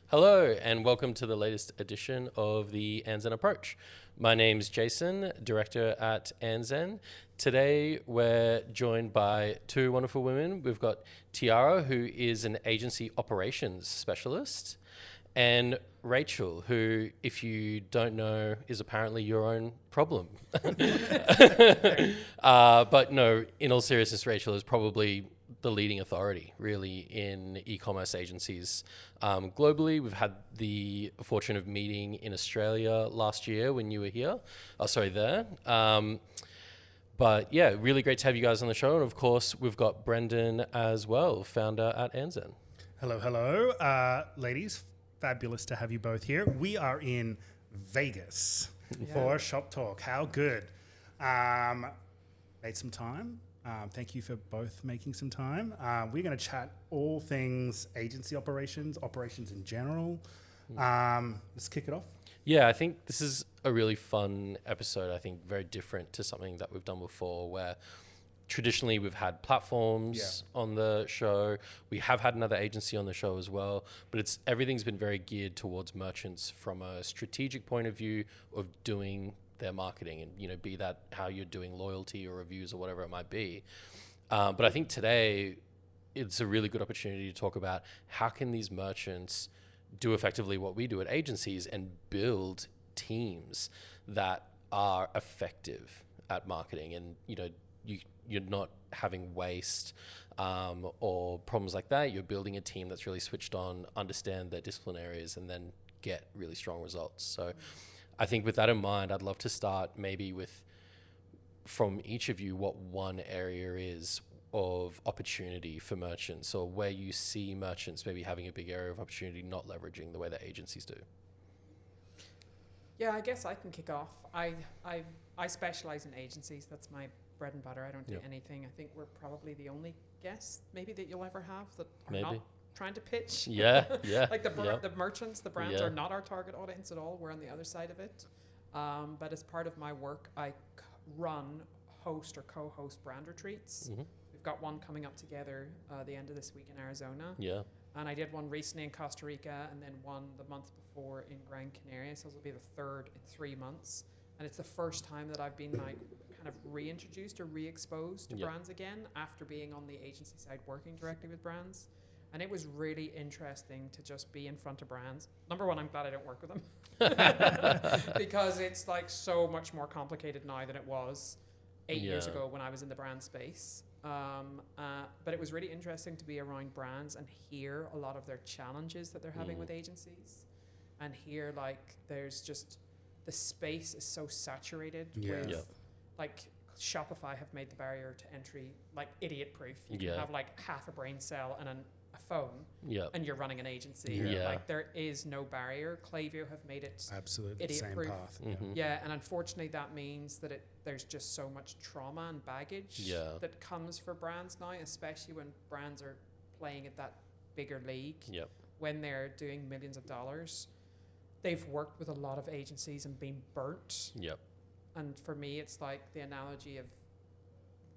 Hello, and welcome to the latest edition of the Andzen Approach. My name's Jason, director at Andzen. Today, we're joined by two wonderful women. We've got Tiara, who is an agency operations specialist, and Rachel, who, if you don't know, is apparently your own problem. But no, in all seriousness, Rachel is probably the leading authority, really, in e-commerce agencies globally. We've had the fortune of meeting in Australia last year when you were here. There. But yeah, really great to have you guys on the show. And of course, we've got Brendan as well, founder at Andzen. Hello, ladies. Fabulous to have you both here. We are in Vegas for Shop Talk. How good. Made some time. Thank you for both making some time. We're going to chat all things agency operations in general. Let's kick it off. Yeah, I think this is a really fun episode. I think very different to something that we've done before, where traditionally we've had platforms on the show. We have had another agency on the show as well, but everything's been very geared towards merchants from a strategic point of view of doing their marketing, and be that how you're doing loyalty or reviews or whatever it might be. But I think today it's a really good opportunity to talk about how can these merchants do effectively what we do at agencies and build teams that are effective at marketing, and you're not having waste or problems like that. You're building a team that's really switched on, understand their discipline areas, and then get really strong results. So I think with that in mind, I'd love to start maybe with, from each of you, what one area is of opportunity for merchants, or where you see merchants maybe having a big area of opportunity not leveraging the way that agencies do. Yeah, I guess I can kick off. I specialize in agencies. That's my bread and butter. I don't do anything. I think we're probably the only guests maybe that you'll ever have that are not trying to pitch. Yeah. Like the merchants, the brands are not our target audience at all. We're on the other side of it. But as part of my work, I host or co-host brand retreats. Mm-hmm. We've got one coming up together the end of this week in Arizona. Yeah. And I did one recently in Costa Rica, and then one the month before in Gran Canaria. So this will be the third in 3 months. And it's the first time that I've been kind of reintroduced or re-exposed to brands again after being on the agency side working directly with brands. And it was really interesting to just be in front of brands. Number one, I'm glad I don't work with them because it's like so much more complicated now than it was 8 years ago when I was in the brand space. But it was really interesting to be around brands and hear a lot of their challenges that they're having with agencies, and hear there's just the space is so saturated with like Shopify have made the barrier to entry like idiot proof. You can have like half a brain cell and a phone and you're running an agency. Like there is no barrier. Klaviyo have made it absolutely idiot same proof. Path. And unfortunately that means that there's just so much trauma and baggage that comes for brands now, especially when brands are playing at that bigger league. When they're doing millions of dollars, they've worked with a lot of agencies and been burnt. And for me, it's like the analogy of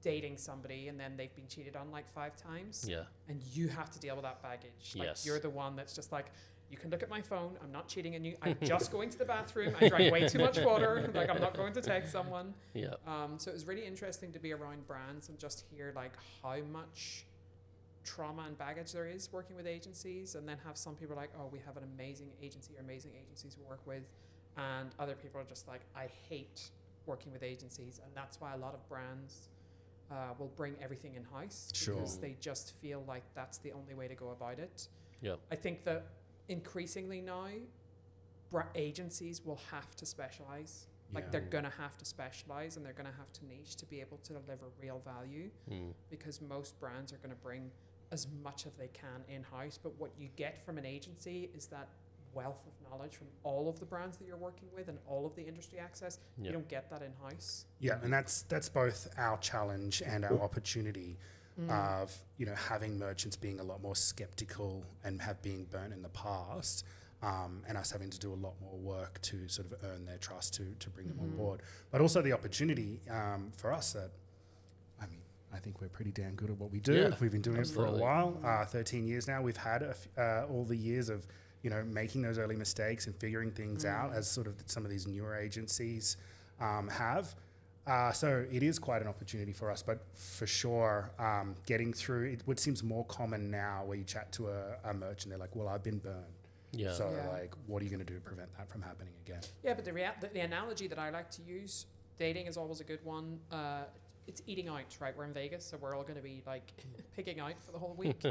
dating somebody and then they've been cheated on like 5 times. And you have to deal with that baggage. Like you're the one that's just like, you can look at my phone. I'm not cheating on you. I'm just going to the bathroom. I drank way too much water. Like I'm not going to text someone. So it was really interesting to be around brands and just hear like how much trauma and baggage there is working with agencies, and then have some people like, oh, we have an amazing agency or amazing agencies we work with, and other people are just like, I hate working with agencies. And that's why a lot of brands will bring everything in-house because they just feel like that's the only way to go about it. I think that increasingly now agencies will have to specialize. Like they're going to have to specialize and they're going to have to niche to be able to deliver real value, because most brands are going to bring as much as they can in-house. But what you get from an agency is that wealth of knowledge from all of the brands that you're working with and all of the industry access. You don't get that in-house. And that's both our challenge and our opportunity of having merchants being a lot more skeptical and have been burnt in the past, and us having to do a lot more work to sort of earn their trust to bring them on board. But also the opportunity for us that, I think we're pretty damn good at what we do. We've been doing it for a while, 13 years now. We've had all the years of making those early mistakes and figuring things out, as sort of some of these newer agencies have. So it is quite an opportunity for us, but for sure, getting through it seems more common now where you chat to a merchant, they're like, well, I've been burned. Yeah. So like, what are you going to do to prevent that from happening again? Yeah, but the analogy that I like to use, dating is always a good one. It's eating out, right? We're in Vegas, so we're all going to be like picking out for the whole week.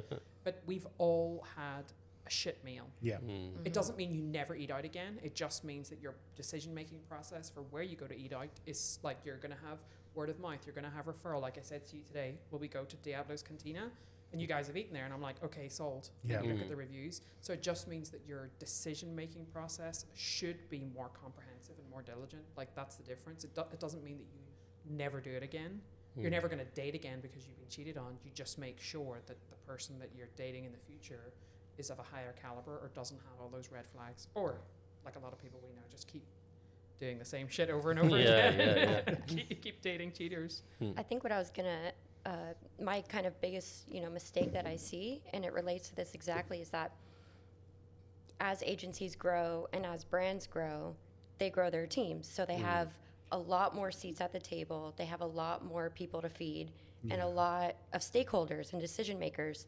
But we've all had a shit meal. Yeah. Mm-hmm. It doesn't mean you never eat out again. It just means that your decision-making process for where you go to eat out is like, you're going to have word of mouth. You're going to have referral. Like I said to you today, will we go to Diablo's Cantina? And you guys have eaten there. And I'm like, okay, sold. Yeah. And you look at the reviews. So it just means that your decision-making process should be more comprehensive and more diligent. Like, that's the difference. It doesn't mean that you never do it again. You're never going to date again because you've been cheated on. You just make sure that the person that you're dating in the future is of a higher caliber or doesn't have all those red flags. Or, like a lot of people we know, just keep doing the same shit over and over again. Keep dating cheaters. I think what I was going to, my kind of biggest, mistake that I see, and it relates to this exactly, is that as agencies grow and as brands grow, they grow their teams. So they have a lot more seats at the table. They have a lot more people to feed and a lot of stakeholders and decision makers.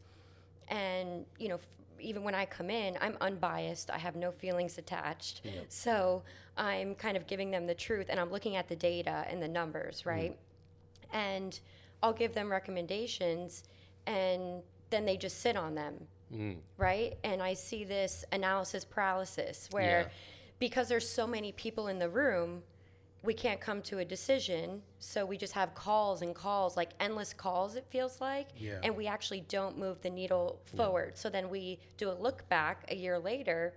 And, even when I come in, I'm unbiased. I have no feelings attached. Yep. So I'm kind of giving them the truth, and I'm looking at the data and the numbers, right? And I'll give them recommendations, and then they just sit on them, right? And I see this analysis paralysis where because there's so many people in the room, we can't come to a decision, so we just have calls and calls, like endless calls, it feels like, and we actually don't move the needle forward. So then we do a look back a year later,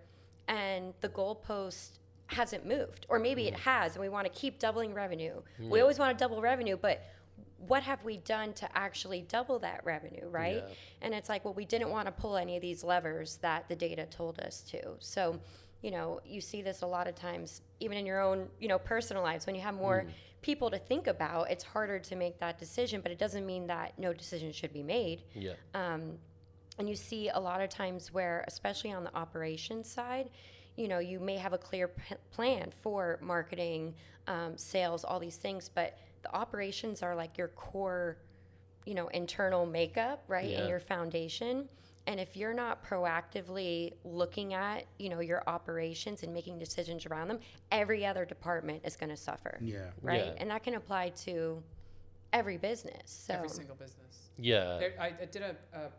and the goalpost hasn't moved, or maybe it has, and we want to keep doubling revenue. We always want to double revenue, but what have we done to actually double that revenue, right? And it's like, well, we didn't want to pull any of these levers that the data told us to. So you see this a lot of times, even in your own, personal lives. When you have more people to think about, it's harder to make that decision, but it doesn't mean that no decision should be made. And you see a lot of times where, especially on the operations side, you may have a clear plan for marketing, sales, all these things, but the operations are like your core, internal makeup, right? And your foundation. And if you're not proactively looking at, your operations and making decisions around them, every other department is going to suffer. Right? And that can apply to every business. So. Every single business. I did a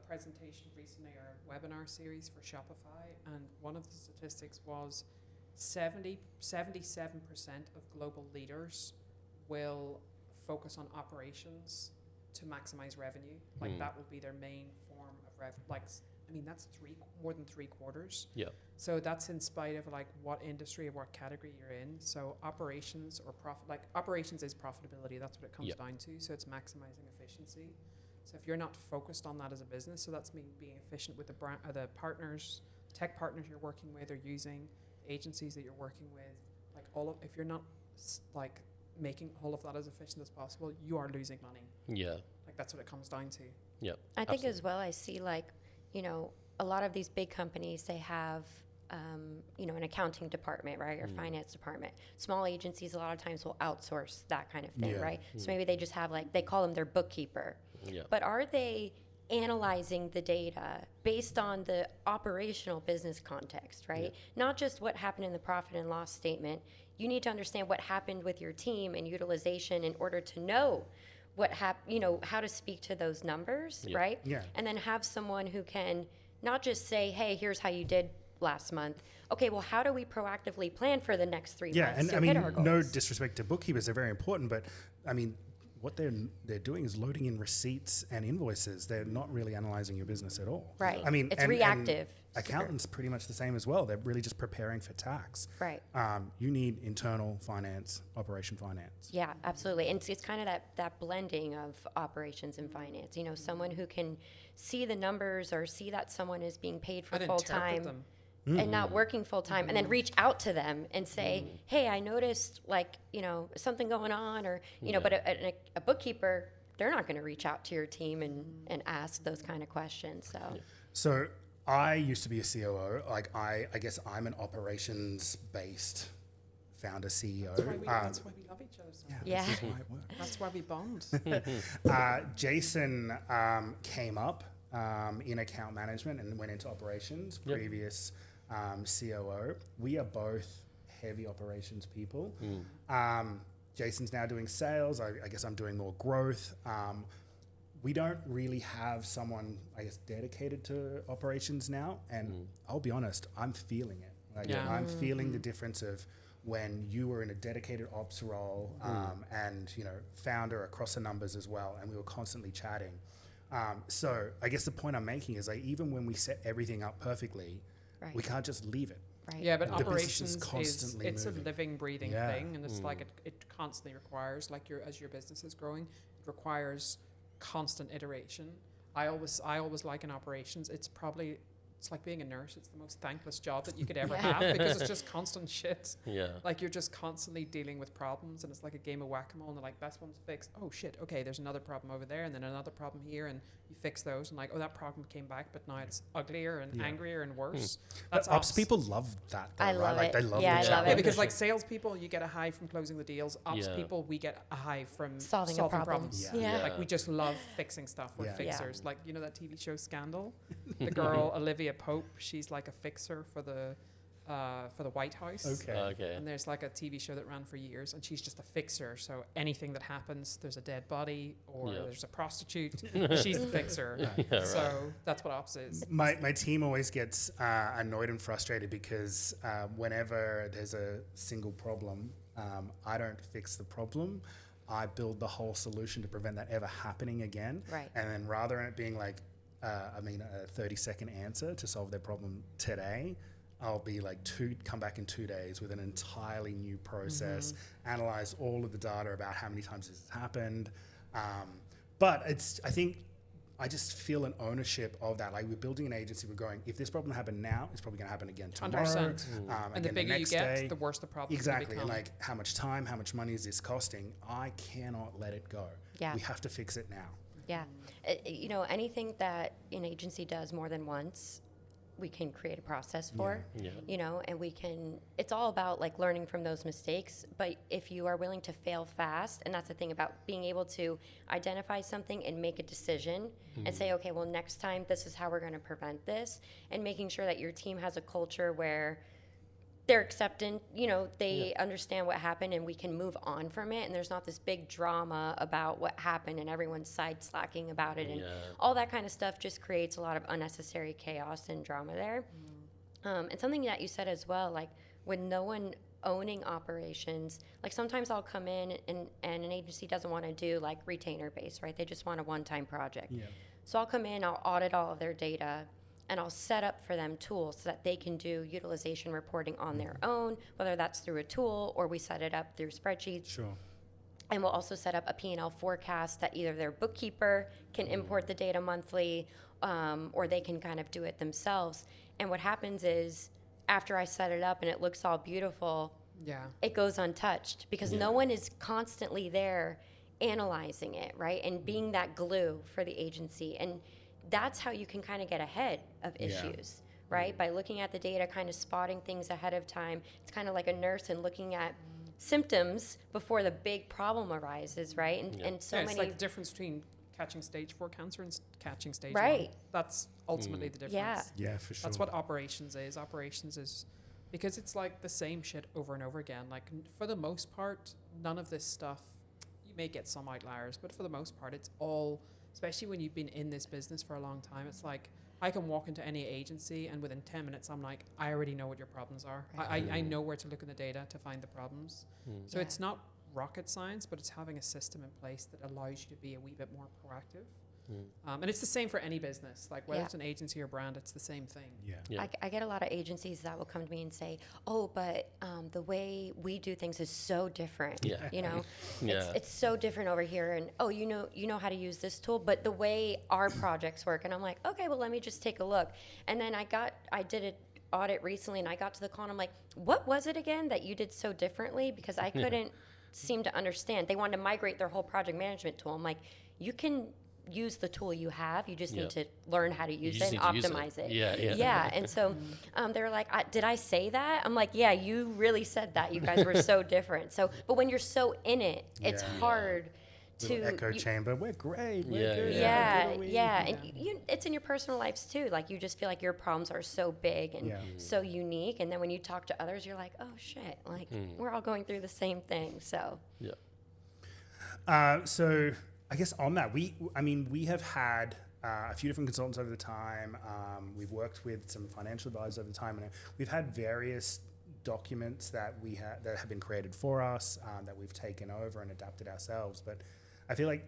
presentation recently, or a webinar series for Shopify, and one of the statistics was 77% of global leaders will focus on operations to maximize revenue. Like, that will be their main form of that's more than 3/4. So that's in spite of like what industry or what category you're in. So operations or operations is profitability. That's what it comes down to. So it's maximizing efficiency. So if you're not focused on that as a business, so that's being efficient with the partners, tech partners you're working with or using, agencies that you're working with, if you're not like making all of that as efficient as possible, you are losing money. Like, that's what it comes down to. I think as well, I see a lot of these big companies, they have, an accounting department, right, or finance department. Small agencies a lot of times will outsource that kind of thing, right? So maybe they just have they call them their bookkeeper. But are they analyzing the data based on the operational business context, right? Not just what happened in the profit and loss statement. You need to understand what happened with your team and utilization in order to know how to speak to those numbers, right? And then have someone who can not just say, hey, here's how you did last month. Okay, well, how do we proactively plan for the next 3 months to hit our goals? No disrespect to bookkeepers, they're very important, but what they're doing is loading in receipts and invoices. They're not really analyzing your business at all. Right. It's reactive. And accountants pretty much the same as well. They're really just preparing for tax. Right. You need internal finance, operation finance. Yeah, absolutely. And it's kind of that blending of operations and finance. Someone who can see the numbers or see that someone is being paid for full time and not working full time, and then reach out to them and say, hey, I noticed something going on, or but a bookkeeper, they're not going to reach out to your team and ask those kind of questions. So I used to be a COO. Like I guess I'm an operations-based founder CEO. That's why we love each other so much. Yeah. This is why it works. That's why we bond. Jason came up in account management and went into operations. Yep. Previous COO. We are both heavy operations people. Jason's now doing sales. I guess I'm doing more growth. We don't really have someone, I guess, dedicated to operations now. And I'll be honest, I'm feeling it. Like, I'm feeling the difference of when you were in a dedicated ops role and, you know, founder across the numbers as well. And we were constantly chatting. So I guess the point I'm making is like, even when we set everything up perfectly, we can't just leave it. Right. Yeah, but The business operations is constantly it's moving. a living, breathing thing, and it's like it constantly requires, like as your business is growing, it requires constant iteration. I always like in operations, it's like being a nurse. It's the most thankless job that you could ever have because it's just constant shit. Yeah. Like you're just constantly dealing with problems, and it's like a game of whack-a-mole, and they're like, that one's fixed. Oh shit, okay, there's another problem over there, and then another problem here, and you fix those, and like, oh, that problem came back, but now it's uglier and angrier and worse. That's But ops people love that, though, I right? love Like it. they love Yeah, the I love challenge. Yeah, because like salespeople, you get a high from closing the deals. Ops people, we get a high from Solving a problem. problems. Yeah. Like we just love fixing stuff. We're fixers. Like, you know that TV show Scandal? The girl Olivia Pope, she's like a fixer for the White House. Okay. And there's like a TV show that ran for years, and she's just a fixer. So anything that happens, there's a dead body or there's a prostitute, she's the fixer. So that's what ops is. My team always gets annoyed and frustrated because whenever there's a single problem, I don't fix the problem. I build the whole solution to prevent that ever happening again. Right. And then rather than it being like, a 30-second answer to solve their problem today, I'll be like come back in 2 days with an entirely new process, analyze all of the data about how many times this has happened. But I think I just feel an ownership of that. Like we're building an agency, we're going, if this problem happened now, it's probably going to happen again tomorrow. 100%. And the again bigger the you next get, day. the worse the problem Exactly. become. And like how much time, how much money is this costing? I cannot let it go. Yeah. We have to fix it now. Yeah. You know, anything that an agency does more than once, we can create a process for, you know, and it's all about like learning from those mistakes. But if you are willing to fail fast, and that's the thing about being able to identify something and make a decision and say, okay, well, next time this is how we're going to prevent this, and making sure that your team has a culture where they're acceptant, you know, they understand what happened and we can move on from it. And there's not this big drama about what happened and everyone's side slacking about it. And all that kind of stuff just creates a lot of unnecessary chaos and drama there. And something that you said as well, like with no one owning operations, like sometimes I'll come in and an agency doesn't want to do like retainer based, right? They just want a one-time project. Yeah. So I'll come in, I'll audit all of their data, and I'll set up for them tools so that they can do utilization reporting on their own, whether that's through a tool or we set it up through spreadsheets. Sure. And we'll also set up a P&L forecast that either their bookkeeper can import the data monthly or they can kind of do it themselves. And what happens is after I set it up and it looks all beautiful, it goes untouched because no one is constantly there analyzing it, right? And being that glue for the agency. And that's how you can kind of get ahead of issues, right? By looking at the data, kind of spotting things ahead of time. It's kind of like a nurse and looking at symptoms before the big problem arises, right? And so it's many... like the difference between catching stage 4 cancer and catching stage 1. That's ultimately the difference. Yeah, for sure. That's what operations is. Operations is because it's like the same shit over and over again. Like for the most part, none of this stuff, you may get some outliers, but for the most part, it's all... Especially when you've been in this business for a long time, it's like I can walk into any agency and within 10 minutes, I'm like, I already know what your problems are. I know where to look in the data to find the problems. So it's not rocket science, but it's having a system in place that allows you to be a wee bit more proactive. And it's the same for any business. Like whether it's an agency or brand, it's the same thing. I get a lot of agencies that will come to me and say, oh, but the way we do things is so different. You know, it's so different over here. And, oh, you know how to use this tool, but the way our projects work. And I'm like, okay, well, let me just take a look. And then I did an audit recently and I got to the call and I'm like, what was it again that you did so differently? Because I couldn't seem to understand. They wanted to migrate their whole project management tool. I'm like, you can use the tool you have. You just need to learn how to use it and optimize it. Yeah. And so they were like, did I say that? I'm like, yeah, you really said that. You guys were so different. So, but when you're so in it, it's hard to echo chamber. We're great. We're good. And it's in your personal lives too. Like you just feel like your problems are so big and so unique. And then when you talk to others, you're like, oh shit, like we're all going through the same thing. So so I guess on that, we have had a few different consultants over the time. We've worked with some financial advisors over the time, and we've had various documents that that have been created for us that we've taken over and adapted ourselves. But I feel like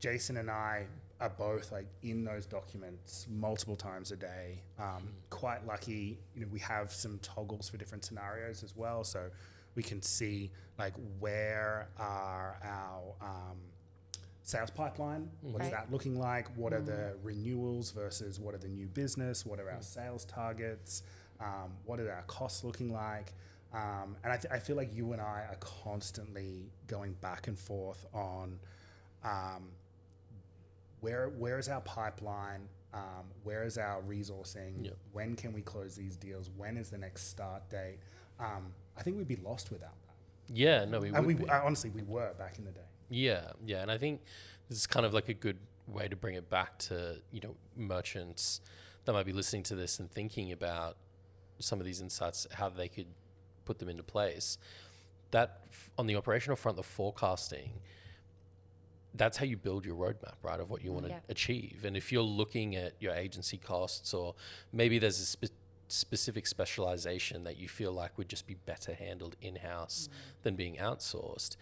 Jason and I are both like in those documents multiple times a day. Quite lucky, we have some toggles for different scenarios as well, so we can see like where are our sales pipeline, what's that looking like, what are the renewals versus what are the new business, what are our sales targets, what are our costs looking like. And I feel like you and I are constantly going back and forth on where is our pipeline, where is our resourcing, when can we close these deals, when is the next start date. I think we'd be lost without that. Yeah, no, we would be. Honestly, we were back in the day. Yeah, and I think this is kind of like a good way to bring it back to, merchants that might be listening to this and thinking about some of these insights, how they could put them into place. That on the operational front, the forecasting, that's how you build your roadmap, right, of what you want to achieve. And if you're looking at your agency costs, or maybe there's a specific specialization that you feel like would just be better handled in-house than being outsourced,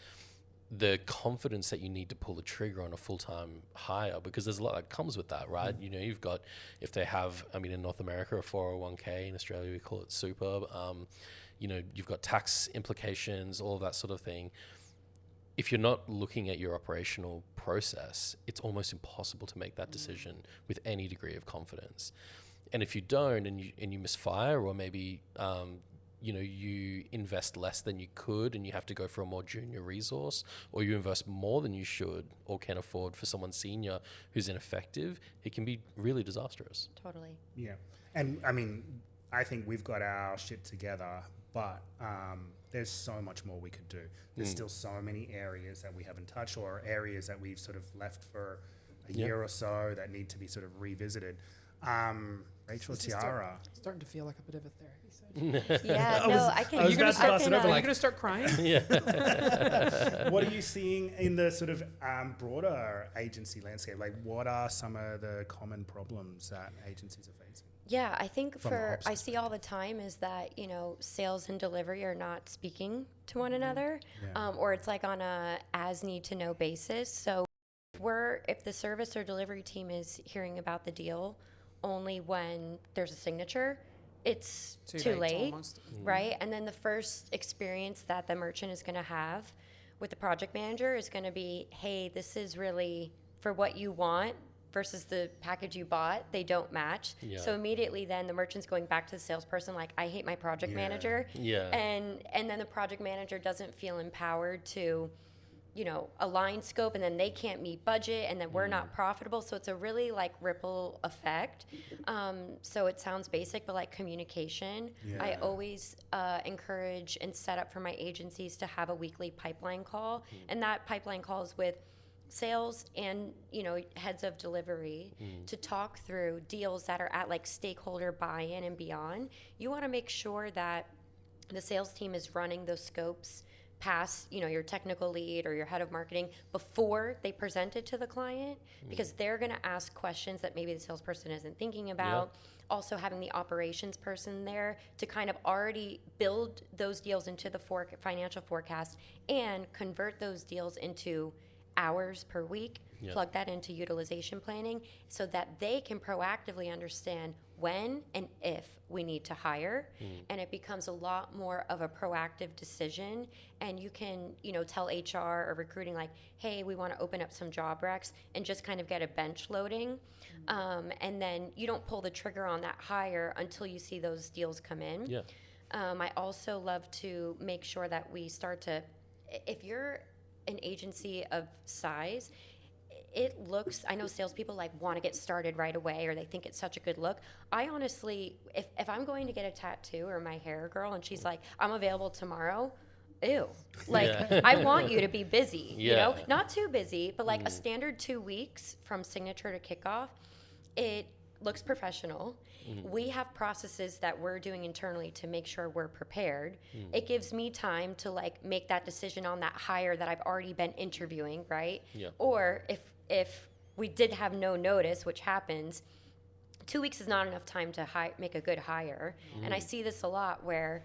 the confidence that you need to pull the trigger on a full-time hire, because there's a lot that comes with that, right? You've got, if they have, in North America, a 401k, in Australia we call it super, you've got tax implications, all of that sort of thing. If you're not looking at your operational process, it's almost impossible to make that decision with any degree of confidence. And if you don't, and you misfire, or maybe you invest less than you could and you have to go for a more junior resource, or you invest more than you should or can afford for someone senior who's ineffective, it can be really disastrous. Totally. Yeah. And I think we've got our shit together, but there's so much more we could do. There's still so many areas that we haven't touched, or areas that we've sort of left for a year or so that need to be sort of revisited. Rachel, Tiara. Starting to feel like a bit of a therapy session. I can. Are you going to start crying? Yeah. What are you seeing in the sort of broader agency landscape? Like, what are some of the common problems that agencies are facing? Yeah, I think I see all the time is that, sales and delivery are not speaking to one another, or it's like on a as need to know basis. So if the service or delivery team is hearing about the deal only when there's a signature, it's too late, right? And then the first experience that the merchant is going to have with the project manager is going to be, hey, this is really for what you want versus the package you bought. They don't match. Yeah. So immediately then the merchant's going back to the salesperson like, I hate my project manager. Yeah. And then the project manager doesn't feel empowered to align scope, and then they can't meet budget, and then we're not profitable. So it's a really like ripple effect. So it sounds basic, but like communication, I always encourage and set up for my agencies to have a weekly pipeline call. And that pipeline call is with sales and heads of delivery to talk through deals that are at like stakeholder buy-in and beyond. You want to make sure that the sales team is running those scopes past your technical lead or your head of marketing before they present it to the client, because they're going to ask questions that maybe the salesperson isn't thinking about. Also having the operations person there to kind of already build those deals into the financial forecast and convert those deals into hours per week, plug that into utilization planning so that they can proactively understand when and if we need to hire. And it becomes a lot more of a proactive decision. And you can, tell HR or recruiting like, hey, we want to open up some job recs, and just kind of get a bench loading. And then you don't pull the trigger on that hire until you see those deals come in. I also love to make sure that we start to, if you're an agency of size, it looks, I know salespeople like want to get started right away, or they think it's such a good look. I honestly, if I'm going to get a tattoo or my hair girl and she's like, I'm available tomorrow, ew. Like, I want you to be busy, you know, not too busy, but like a standard 2 weeks from signature to kickoff, it looks professional. We have processes that we're doing internally to make sure we're prepared. It gives me time to like make that decision on that hire that I've already been interviewing, right? Or if we did have no notice, which happens, 2 weeks is not enough time to make a good hire. And I see this a lot where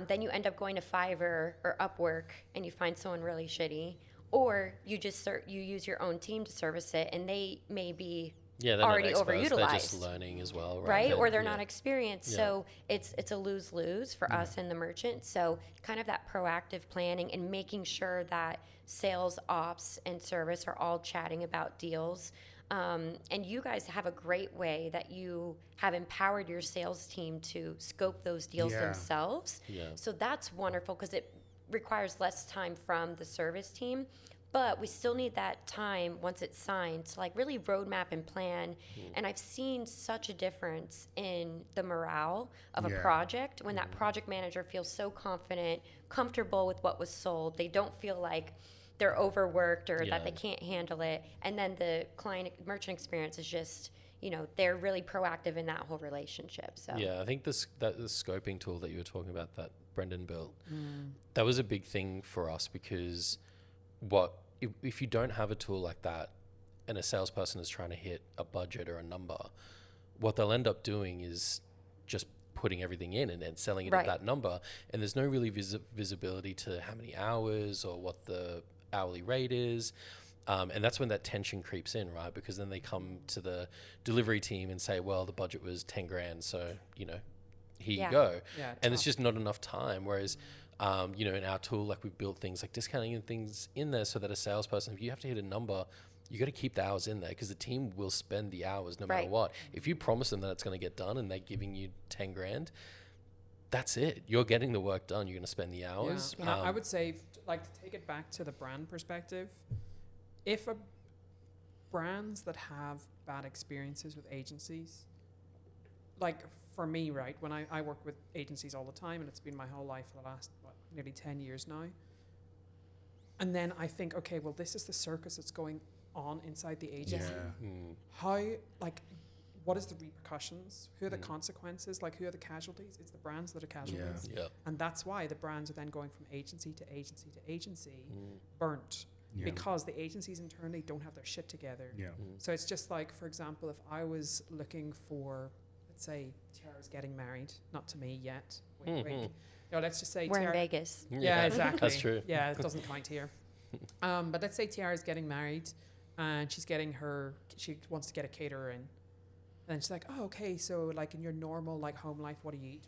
then you end up going to Fiverr or Upwork and you find someone really shitty, or you just you use your own team to service it, and they may be already overutilized. They're just learning as well, right? Or they're not experienced. So it's a lose-lose for us and the merchant. So kind of that proactive planning and making sure that sales, ops, and service are all chatting about deals. And you guys have a great way that you have empowered your sales team to scope those deals themselves. So that's wonderful, because it requires less time from the service team. But we still need that time once it's signed to like really roadmap and plan. And I've seen such a difference in the morale of a project when that project manager feels so confident, comfortable with what was sold. They don't feel like they're overworked or that they can't handle it. And then the client merchant experience is just, you know, they're really proactive in that whole relationship. So I think the scoping tool that you were talking about that Brendan built, that was a big thing for us, because if you don't have a tool like that and a salesperson is trying to hit a budget or a number, what they'll end up doing is just putting everything in and then selling it at that number, and there's no really visibility to how many hours or what the hourly rate is, and that's when that tension creeps in, right? Because then they come to the delivery team and say, well, the budget was 10 grand, so you know, here you go. And it's just not enough time. Whereas you know, in our tool, like we've built things like discounting and things in there so that a salesperson, if you have to hit a number, you got to keep the hours in there, because the team will spend the hours no matter what. If you promise them that it's going to get done and they're giving you 10 grand, that's it. You're getting the work done. You're going to spend the hours. I would say, like, to take it back to the brand perspective, if brands that have bad experiences with agencies, like for me, right, when I work with agencies all the time, and it's been my whole life for the last nearly 10 years now, and then I think, okay, well, this is the circus that's going on inside the agency. How, like, what is the repercussions? Who are the consequences? Like, who are the casualties? It's the brands that are casualties. And that's why the brands are then going from agency to agency to agency, burnt. Because the agencies internally don't have their shit together. So it's just like, for example, if I was looking for, let's say, Tiara's getting married, not to me yet. Wink, wink. No, let's just say we're in Vegas. Yeah, exactly. That's true. Yeah, it doesn't count here. But let's say Tiara's getting married, and she wants to get a caterer in. And then she's like, oh, okay, so like in your normal like home life, what do you eat?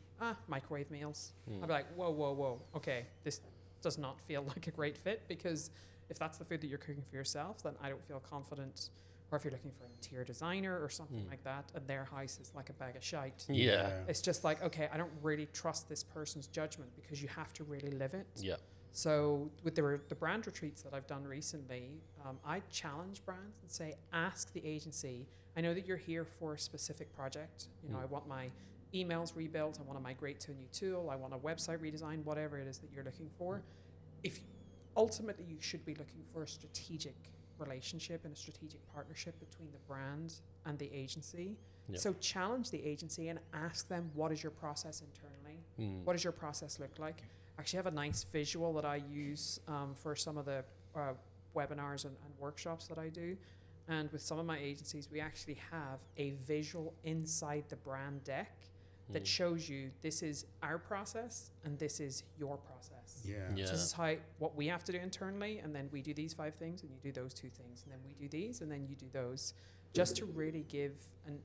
Microwave meals. I'd be like, whoa. Okay, this does not feel like a great fit, because if that's the food that you're cooking for yourself, then I don't feel confident. Or if you're looking for an interior designer or something like that, and their house is like a bag of shite. It's just like, okay, I don't really trust this person's judgment, because you have to really live it. So with the brand retreats that I've done recently, I challenge brands and say, ask the agency, I know that you're here for a specific project. You know, I want my emails rebuilt, I want to migrate to a new tool, I want a website redesign, whatever it is that you're looking for. Ultimately, you should be looking for a strategic relationship and a strategic partnership between the brand and the agency. So challenge the agency and ask them, what is your process internally? What does your process look like? Actually, I have a nice visual that I use for some of the webinars and workshops that I do. And with some of my agencies, we actually have a visual inside the brand deck that shows you, this is our process and this is your process. So this is what we have to do internally, and then we do these 5 things, and you do those 2 things, and then we do these, and then you do those, just to really give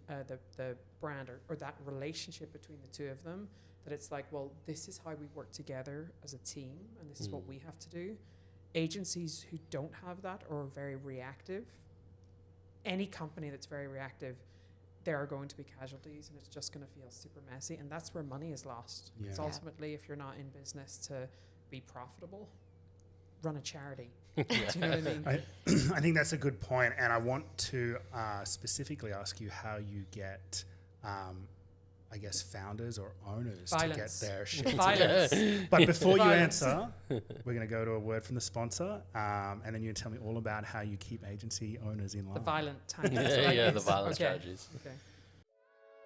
the brand or that relationship between the two of them, that it's like, well, this is how we work together as a team, and this is what we have to do. Agencies who don't have that or are very reactive, any company that's very reactive, there are going to be casualties, and it's just going to feel super messy, and that's where money is lost. It's ultimately, if you're not in business to be profitable, run a charity. Do you know what I mean? I think that's a good point, and I want to specifically ask you how you get, I guess, founders or owners to get their shit together. But before you answer, we're going to go to a word from the sponsor, and then you tell me all about how you keep agency owners in line. The violent tactics. The violent strategies. Okay.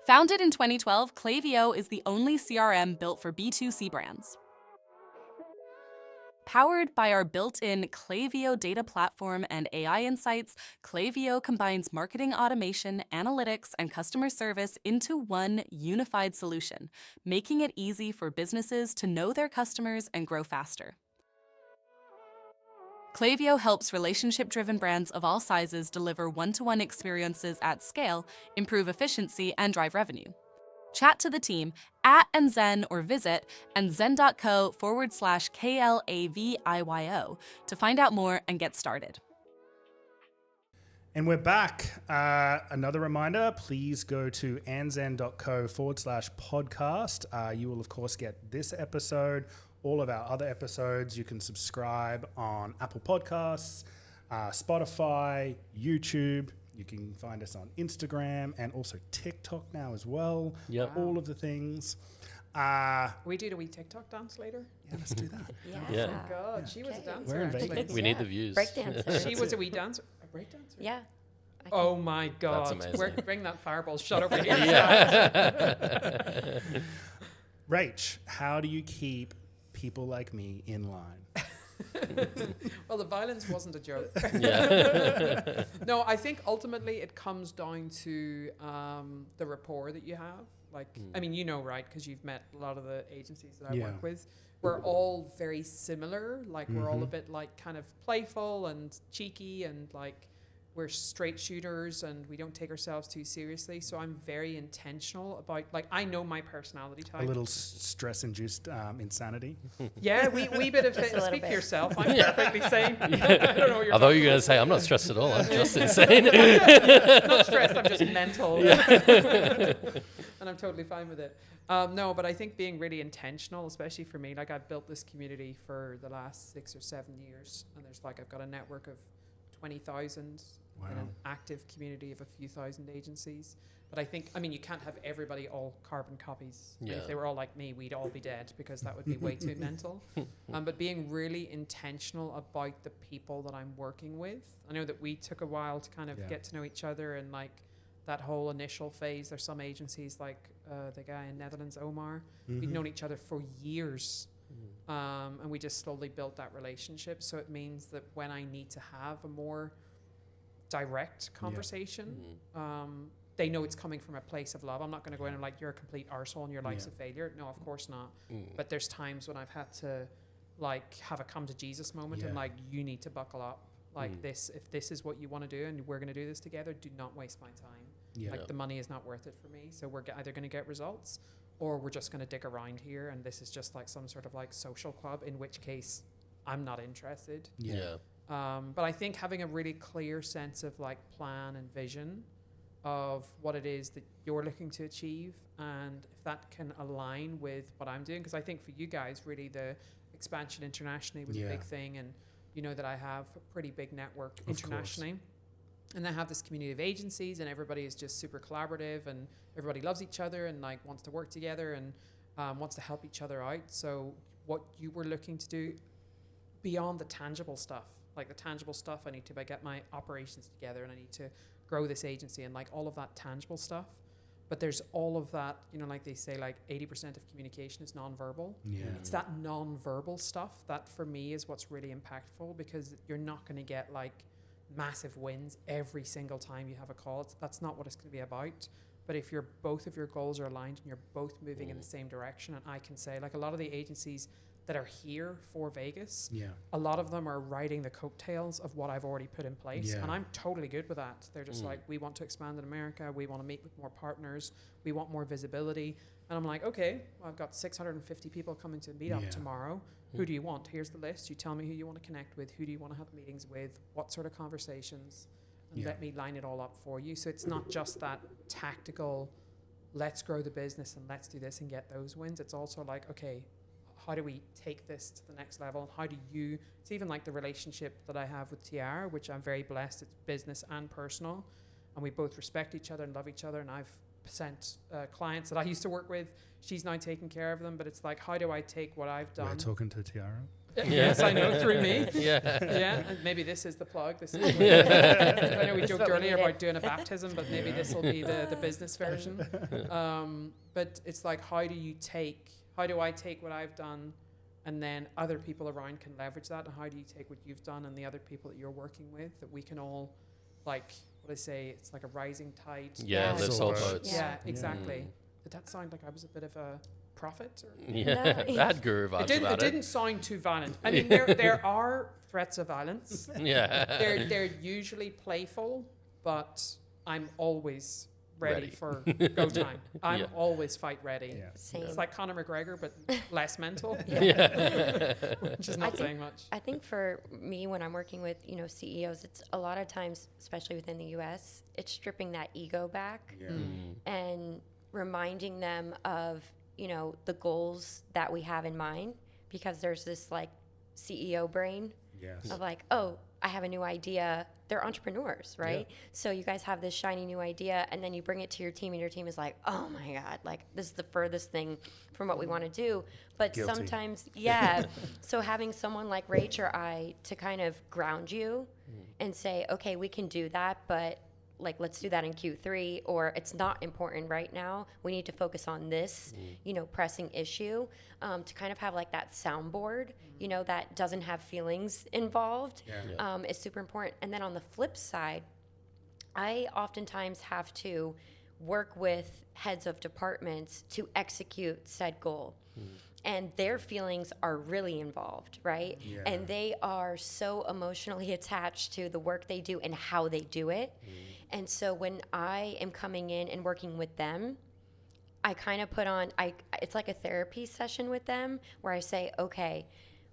Founded in 2012, Klaviyo is the only CRM built for B2C brands. Powered by our built-in Klaviyo data platform and AI insights, Klaviyo combines marketing automation, analytics, and customer service into one unified solution, making it easy for businesses to know their customers and grow faster. Klaviyo helps relationship-driven brands of all sizes deliver one-to-one experiences at scale, improve efficiency, and drive revenue. Chat to the team at Andzen or visit andzen.co/KLAVIYO to find out more and get started. And we're back. Another reminder, please go to andzen.co/podcast. You will, of course, get this episode, all of our other episodes. You can subscribe on Apple Podcasts, Spotify, YouTube. You can find us on Instagram and also TikTok now as well. Yep. All of the things. We do the wee TikTok dance later? Yeah, let's do that. Yeah. Oh, God. She was a dancer, We're in actually. Vegas. We need the views. Breakdancer. She was a wee dancer. A break dancer? Yeah. Oh, my God. That's amazing. Bring that fireball shot over here. Rach, how do you keep people like me in line? Well, the violence wasn't a joke. Yeah. No, I think ultimately it comes down to the rapport that you have. Like, I mean, you know, right? Because you've met a lot of the agencies that I work with. We're all very similar. Like, we're all a bit like kind of playful and cheeky, and like we're straight shooters, and we don't take ourselves too seriously. So I'm very intentional about, like, I know my personality type. A little stress-induced insanity. Yeah, we bit of speak for yourself. I'm perfectly sane. I don't know what you're I thought you were going to say, I'm not stressed at all. I'm just insane. not stressed, I'm just mental. And I'm totally fine with it. No, but I think being really intentional, especially for me, like I've built this community for the last 6 or 7 years, and there's like, I've got a network of 20,000 in an active community of a few thousand agencies. But I think, I mean, you can't have everybody all carbon copies. I mean, if they were all like me, we'd all be dead, because that would be way too mental. But being really intentional about the people that I'm working with. I know that we took a while to kind of get to know each other, and like that whole initial phase. There's some agencies like the guy in Netherlands, Omar. We'd known each other for years. And we just slowly built that relationship. So it means that when I need to have a more direct conversation, they know it's coming from a place of love. I'm not going to go in and like, you're a complete arsehole and your life's a failure. No, of course not. But there's times when I've had to like have a come to Jesus moment and like, you need to buckle up. Like this, if this is what you want to do and we're going to do this together, do not waste my time. Like the money is not worth it for me. So we're either going to get results, or we're just going to dick around here, and this is just like some sort of like social club, in which case I'm not interested. But I think having a really clear sense of like plan and vision of what it is that you're looking to achieve, and if that can align with what I'm doing, because I think for you guys, really the expansion internationally was a big thing, and you know that I have a pretty big network internationally. And I have this community of agencies, and everybody is just super collaborative, and everybody loves each other and like wants to work together and wants to help each other out. So what you were looking to do beyond the tangible stuff, like the tangible stuff, I need to get my operations together, and I need to grow this agency, and like all of that tangible stuff. But there's all of that, you know, like they say, like 80% of communication is nonverbal. It's that nonverbal stuff that for me is what's really impactful, because you're not going to get like massive wins every single time you have a call. That's not what it's going to be about. But if both of your goals are aligned and you're both moving in the same direction, and I can say, like, a lot of the agencies that are here for Vegas, a lot of them are riding the coattails of what I've already put in place. And I'm totally good with that. They're just like, we want to expand in America. We want to meet with more partners. We want more visibility. And I'm like, okay, well, I've got 650 people coming to meet up tomorrow. Who do you want? Here's the list. You tell me who you want to connect with. Who do you want to have meetings with? What sort of conversations? And let me line it all up for you. So it's not just that tactical, let's grow the business and let's do this and get those wins. It's also like, okay, how do we take this to the next level? How do you, it's even like the relationship that I have with Tiara, which I'm very blessed, it's business and personal. And we both respect each other and love each other. And I've sent clients that I used to work with, she's now taking care of them. But it's like, how do I take what I've done? We're talking to Tiara. Yes, I know, through me. Yeah. And maybe this is the plug. This is I know we joked earlier about doing a baptism, but maybe this will be the business version. But it's like, how do I take what I've done, and then other people around can leverage that? And how do you take what you've done and the other people that you're working with, that we can all, like, what I say, it's like a rising tide. Yeah, lifts all boats. Yeah, exactly. Did that sound like I was a bit of a prophet? Or? Yeah, that guru vibes It didn't sound too violent. I mean, there are threats of violence. Yeah. They're usually playful, but I'm always ready for go time. I'm always fight ready. Yeah. Same. It's like Conor McGregor, but less mental. Which is not saying much. I think for me, when I'm working with, CEOs, it's a lot of times, especially within the US, it's stripping that ego back and reminding them of, the goals that we have in mind, because there's this like CEO brain of like, oh, I have a new idea. They're entrepreneurs, right? Yeah. So you guys have this shiny new idea, and then you bring it to your team, and your team is like, oh my God, like this is the furthest thing from what we want to do. But Guilty. sometimes, so having someone like Rach or I to kind of ground you and say, okay, we can do that, but like, let's do that in Q3, or it's not important right now. We need to focus on this, pressing issue, to kind of have like that soundboard, that doesn't have feelings involved, is super important. And then on the flip side, I oftentimes have to work with heads of departments to execute said goal. And their feelings are really involved, right? Yeah. And they are so emotionally attached to the work they do and how they do it. And so when I am coming in and working with them, I kind of put on, it's like a therapy session with them where I say, okay,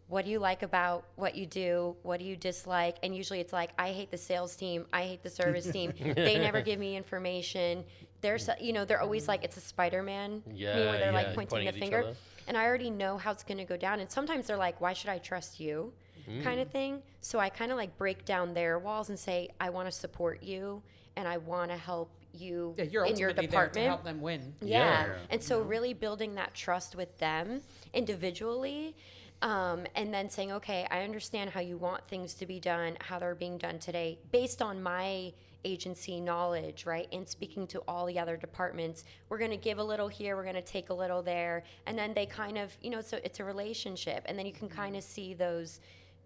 what do you like about what you do? What do you dislike? And usually it's like, I hate the sales team. I hate the service team. They never give me information. There's, they're always like, it's a Spider-Man meme where they're like pointing the finger. And I already know how it's going to go down. And sometimes they're like, why should I trust you? Kind of thing. So I kind of like break down their walls and say, I want to support you and I want to help you you're in your department. There to help them win. Yeah. And so really building that trust with them individually, and then saying, okay, I understand how you want things to be done, how they're being done today, based on my agency knowledge, right? And speaking to all the other departments, we're going to give a little here, we're going to take a little there. And then they kind of, so it's a relationship. And then you can kind of see those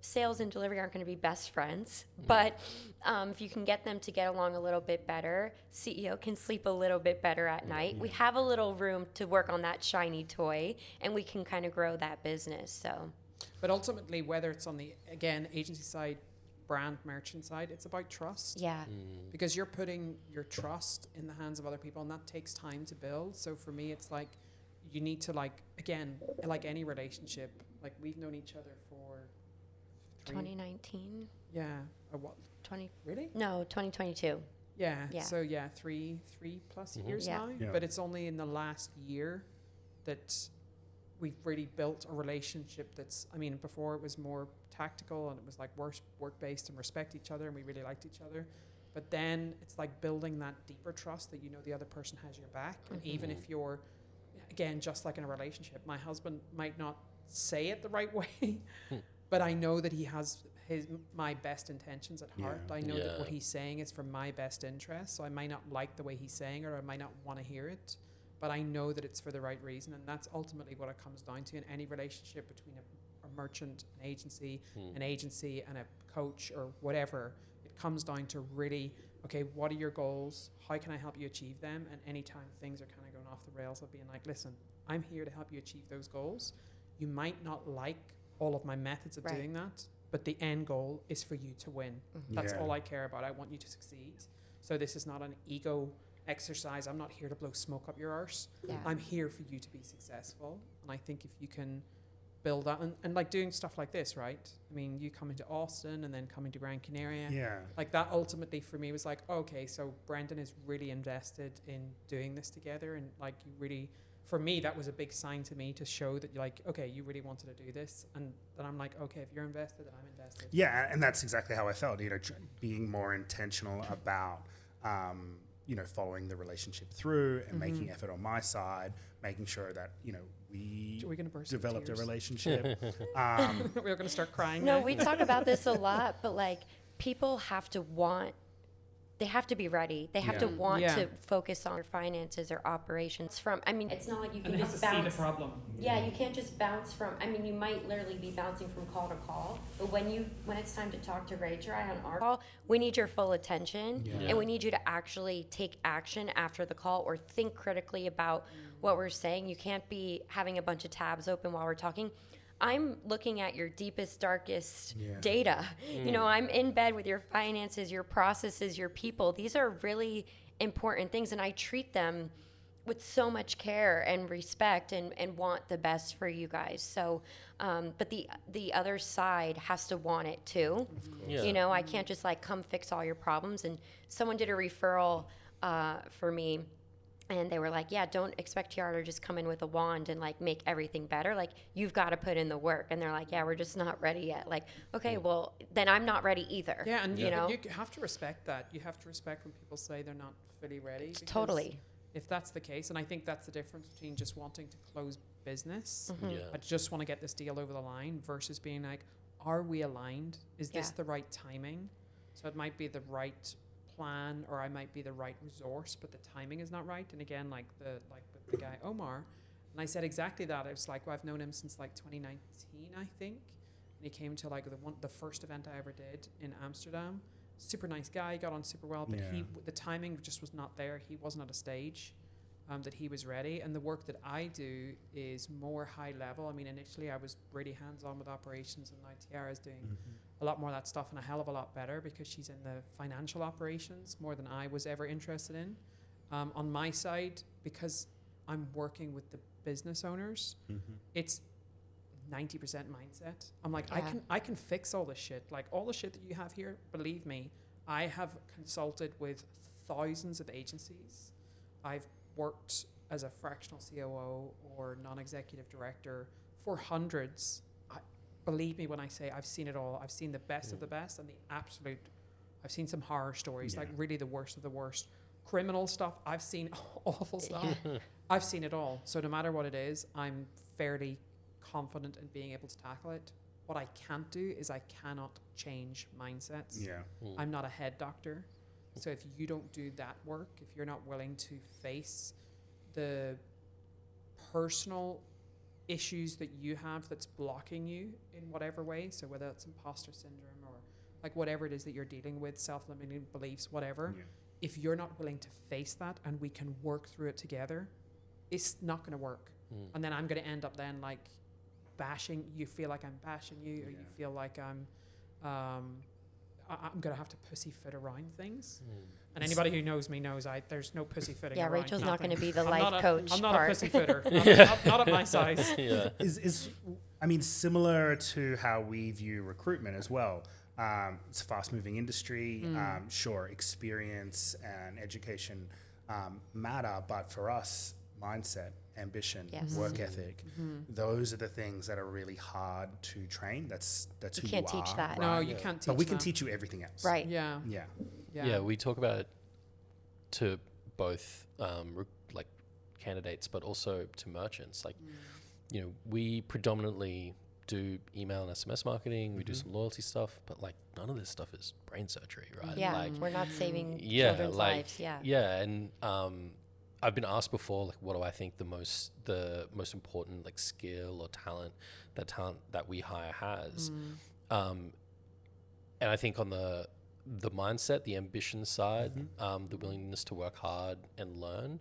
sales and delivery aren't going to be best friends, but if you can get them to get along a little bit better, CEO can sleep a little bit better at night. We have a little room to work on that shiny toy, and we can kind of grow that business. So, but ultimately, whether it's on the, again, agency side, brand merchant side, it's about trust. Yeah. Because you're putting your trust in the hands of other people, and that takes time to build. So for me, it's like you need to, like, again, like any relationship, like we've known each other for 2019. Yeah. Or what? 20. Really? No, 2022. Yeah. Yeah. So three plus years now. Yeah. But it's only in the last year that we've really built a relationship that's, I mean, before it was more tactical and it was like work based and respect each other and we really liked each other. But then it's like building that deeper trust that the other person has your back. And even if you're, again, just like in a relationship, my husband might not say it the right way, but I know that he has my best intentions at heart. I know that what he's saying is for my best interest. So I might not like the way he's saying it, or I might not want to hear it, but I know that it's for the right reason. And that's ultimately what it comes down to in any relationship between a merchant, an agency and a coach or whatever. It comes down to really, okay, what are your goals? How can I help you achieve them? And anytime things are kind of going off the rails, I'll be like, listen, I'm here to help you achieve those goals. You might not like all of my methods of doing that, but the end goal is for you to win. That's all I care about. I want you to succeed. So this is not an ego exercise. I'm not here to blow smoke up your arse. I'm here for you to be successful. And I think if you can build that and like doing stuff like this, right? I mean, you coming to Austin and then coming to Gran Canaria. Like that ultimately for me was like, okay, so Brendan is really invested in doing this together, and like you really for me, that was a big sign to me to show that you're like, okay, you really wanted to do this. And then I'm like, okay, if you're invested, then I'm invested. Yeah, and that's exactly how I felt, being more intentional about, following the relationship through and making effort on my side, making sure that, we developed a relationship. We're going to start crying. No, we talk about this a lot, but like people have to want, they have to be ready. They have to want to focus on their finances or operations it's not like you can just bounce. See the problem. Yeah, you can't just bounce from, you might literally be bouncing from call to call, but when it's time to talk to Rachel on our call, we need your full attention and we need you to actually take action after the call or think critically about what we're saying. You can't be having a bunch of tabs open while we're talking. I'm looking at your deepest, darkest data. I'm in bed with your finances, your processes, your people. These are really important things, and I treat them with so much care and respect and want the best for you guys. So, but the other side has to want it too. Yeah. I can't just like come fix all your problems. And someone did a referral for me. And they were like, yeah, don't expect Tiara to just come in with a wand and like make everything better. Like, you've got to put in the work. And they're like, yeah, we're just not ready yet. Like, okay, well, then I'm not ready either. Yeah, and you have to respect that. You have to respect when people say they're not fully ready. Totally. If that's the case, and I think that's the difference between just wanting to close business, I just want to get this deal over the line, versus being like, are we aligned? Is this the right timing? So it might be the right plan, or I might be the right resource, but the timing is not right. And again, like with the guy Omar, and I said exactly that. I was like, well, I've known him since like 2019, I think, and he came to like the first event I ever did in Amsterdam. Super nice guy, got on super well, but the timing just was not there. He wasn't at a stage that he was ready. And the work that I do is more high level. Initially I was really hands-on with operations, and now Tiara's doing a lot more of that stuff, and a hell of a lot better, because she's in the financial operations more than I was ever interested in. On my side, because I'm working with the business owners, it's 90% mindset. I'm like, I can fix all this shit. Like, all the shit that you have here, believe me, I have consulted with thousands of agencies. I've worked as a fractional COO or non-executive director for hundreds. Believe me when I say I've seen it all. I've seen the best of the best and the absolute. I've seen some horror stories, like really the worst of the worst. Criminal stuff. I've seen awful stuff. I've seen it all. So no matter what it is, I'm fairly confident in being able to tackle it. What I can't do is I cannot change mindsets. I'm not a head doctor. So if you don't do that work, if you're not willing to face the personal issues that you have that's blocking you in whatever way, so whether it's imposter syndrome or like whatever it is that you're dealing with, self-limiting beliefs, whatever, if you're not willing to face that and we can work through it together, it's not going to work. And then I'm going to end up then like bashing, you feel like I'm bashing you, or you feel like I'm going to have to pussyfoot around things. And anybody who knows me knows there's no pussyfooting around. Rachel's not going to be the life coach. I'm not a pussyfooter. not at my size. Is similar to how we view recruitment as well. It's a fast-moving industry. Sure, experience and education matter, but for us, mindset, ambition, work ethic, those are the things that are really hard to train. That's who you are. You can't teach that. Right? No, you can't teach that. But we can teach you everything else. Right. Yeah, we talk about it to both like candidates, but also to merchants. Like, we predominantly do email and SMS marketing. We do some loyalty stuff, but like none of this stuff is brain surgery, right? Yeah, like, we're not saving children's lives. And I've been asked before, like, what do I think the most important like skill or talent that we hire has, and I think on the mindset, the ambition side, the willingness to work hard and learn,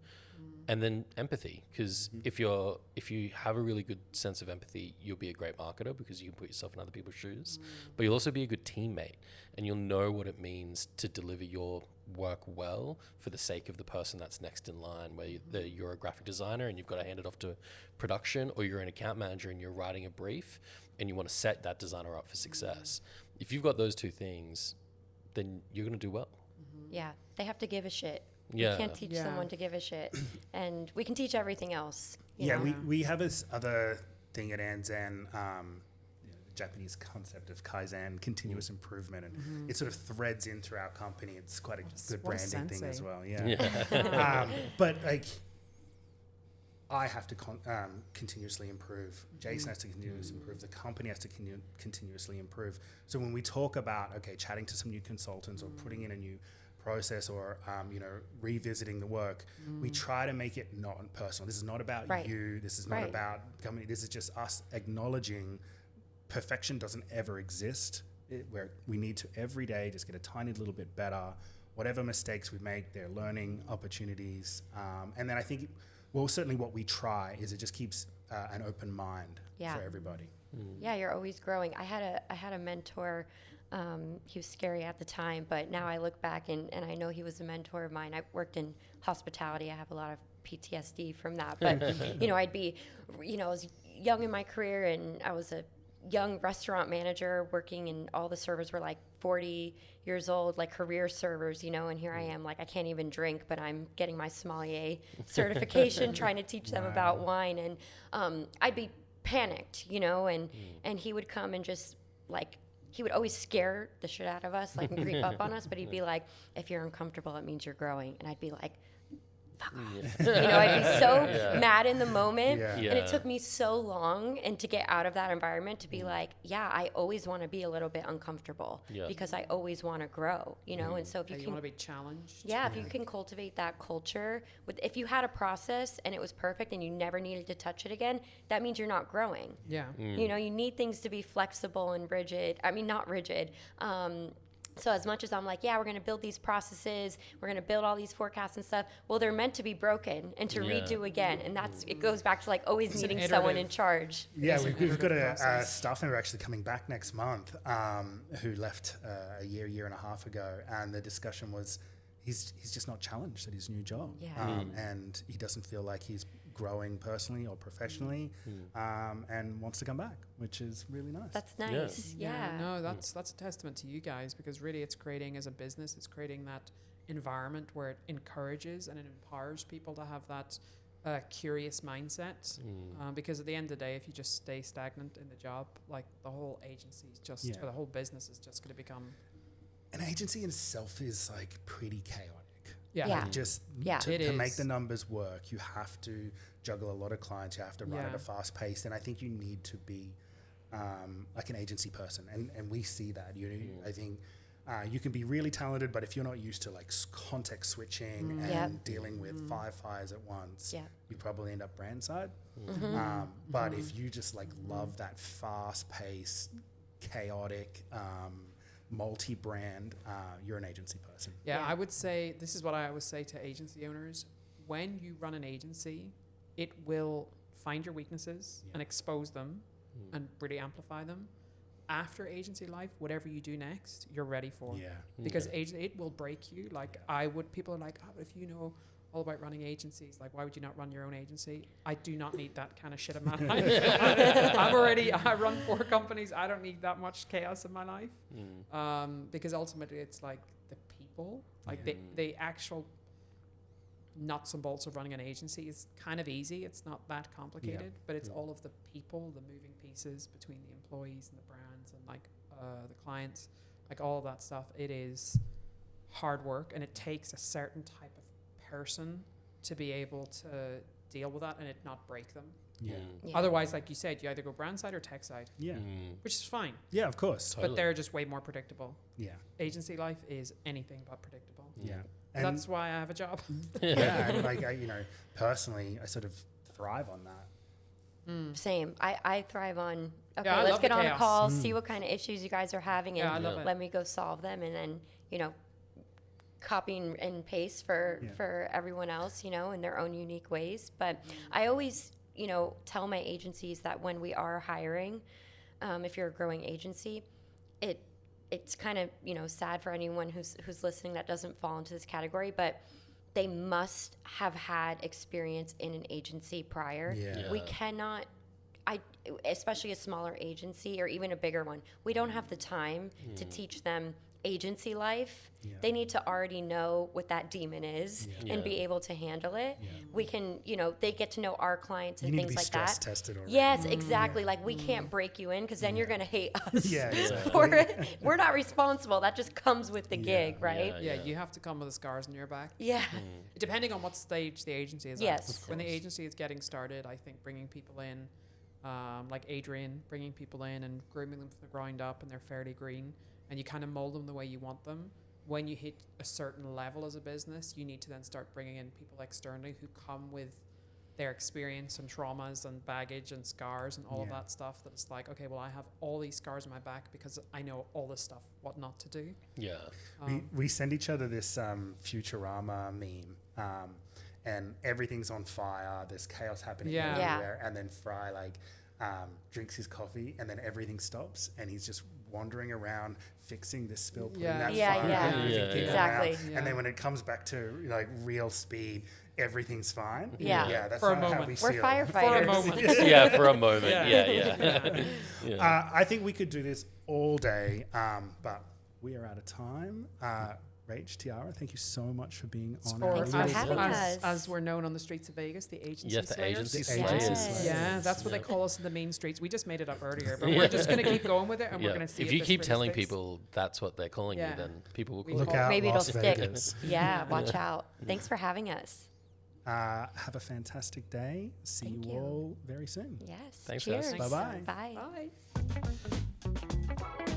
and then empathy. Because if you have a really good sense of empathy, you'll be a great marketer because you can put yourself in other people's shoes. But you'll also be a good teammate, and you'll know what it means to deliver your work well for the sake of the person that's next in line, where you're a graphic designer and you've got to hand it off to production, or you're an account manager and you're writing a brief and you want to set that designer up for success. If you've got those two things, then you're going to do well. Yeah, they have to give a shit We can't teach someone to give a shit. And we can teach everything else. You know? We have this other thing at Andzen, the Japanese concept of Kaizen, continuous improvement, and it sort of threads in through our company. It's quite a good branding thing as well. But like, I have to continuously improve. Jason has to continuously improve. The company has to continuously improve. So when we talk about, chatting to some new consultants or putting in a new process or, revisiting the work, we try to make it not personal. This is not about you. This is not about company. This is just us acknowledging perfection doesn't ever exist. Where we need to every day just get a tiny little bit better. Whatever mistakes we make, they're learning opportunities. And then I think, certainly what we try is it just keeps an open mind for everybody. Yeah, you're always growing. I had a mentor. He was scary at the time, but now I look back and I know he was a mentor of mine. I worked in hospitality. I have a lot of PTSD from that. But, I'd be, I was young in my career and I was a young restaurant manager working, and all the servers were like 40 years old, like career servers, and here I am, like I can't even drink, but I'm getting my sommelier certification, trying to teach them about wine. And I'd be panicked, and he would come and just like, he would always scare the shit out of us, like, and creep up on us, but he'd be like, if you're uncomfortable, it means you're growing. And I'd be like, fuck off. I'd be so mad in the moment. And it took me so long and to get out of that environment to be like, I always want to be a little bit uncomfortable because I always want to grow, and so if you want to be challenged. If you can cultivate that culture if you had a process and it was perfect and you never needed to touch it again, that means you're not growing. You need things to be flexible and rigid. I mean, not rigid. So as much as I'm like, we're going to build these processes, we're going to build all these forecasts and stuff, well, they're meant to be broken and to redo again. And it goes back to like always needing someone in charge. We've got a staff member actually coming back next month who left a year and a half ago. And the discussion was he's just not challenged at his new job. And he doesn't feel like he's growing personally or professionally, and wants to come back, which is really nice. That's nice. No, that's a testament to you guys, because really it's creating, as a business, it's creating that environment where it encourages and it empowers people to have that curious mindset. Because at the end of the day, if you just stay stagnant in the job, like the whole agency is just, or the whole business is just going to become. An agency in itself is like pretty chaotic. To make the numbers work, you have to juggle a lot of clients. You have to run at a fast pace, and I think you need to be like an agency person, and we see that. I think you can be really talented, but if you're not used to like context switching and dealing with 5 fires at once, you probably end up brand side. But if you just like love that fast paced, chaotic, multi-brand, you're an agency person. I would say, this is what I always say to agency owners: when you run an agency, it will find your weaknesses and expose them and really amplify them. After agency life, whatever you do next, you're ready for. Because it will break you. Like people are like, but if you know all about running agencies, like why would you not run your own agency? I do not need that kind of shit in my life. I run 4 companies. I don't need that much chaos in my life. Because ultimately it's like the people, like the actual nuts and bolts of running an agency is kind of easy. It's not that complicated, but it's all of the people, the moving pieces between the employees and the brands and like the clients, like all of that stuff. It is hard work, and it takes a certain type of person to be able to deal with that and it not break them. Otherwise, like you said, you either go brand side or tech side. Which is fine. Of course. But they're just way more predictable. Agency life is anything but predictable. And that's why I have a job. And like I, personally, I sort of thrive on that. Same. I thrive on, let's get on a call, see what kind of issues you guys are having, and let me go solve them, and then, copy and paste for everyone else, in their own unique ways. But I always, tell my agencies that when we are hiring, if you're a growing agency, it's kind of, sad for anyone who's listening that doesn't fall into this category, but they must have had experience in an agency prior. We cannot, especially a smaller agency or even a bigger one, we don't have the time to teach them agency life, Yeah. they need to already know what that demon is and be able to handle it. We can, they get to know our clients and You need to things be like stress that. tested already. Yes, exactly. Like we can't break you in because then you're going to hate us Yeah, exactly. for it. We're not responsible. That just comes with the gig, right? Yeah, you have to come with the scars on your back. Yeah. Depending on what stage the agency is Yes. at. When the agency is getting started, I think bringing people in, like Adrian, bringing people in and grooming them from the ground up, and they're fairly green, and you kind of mold them the way you want them. When you hit a certain level as a business, you need to then start bringing in people externally who come with their experience and traumas and baggage and scars and all of that stuff. That it's like, okay, well, I have all these scars on my back because I know all this stuff, what not to do. Yeah. We send each other this Futurama meme, and everything's on fire. There's chaos happening everywhere, and then Fry drinks his coffee, and then everything stops, and he's just wandering around fixing this spill, putting that fire, moving people around. And then when it comes back to like real speed, everything's fine. Yeah. That's For a how moment. we We're feel. firefighters. For a moment. For a moment. Yeah. I think we could do this all day, but we are out of time. Rach, Tiara, thank you so much for being on. Or Thanks for having us. as we're known on the streets of Vegas, the agency The slayers. agency slayers. Yes. Yeah, that's what they call us in the main streets. We just made it up earlier, but we're just going to keep going with it, and we're going to see if you this keep really telling sticks. people that's what they're calling you, then people will call Look you. out, Maybe Las it'll stick. Vegas. Yeah, watch out. Thanks for having us. Have a fantastic day. See Thank you you. all very soon. Yes. Thanks, Cheers. guys. Bye-bye. Bye. Bye.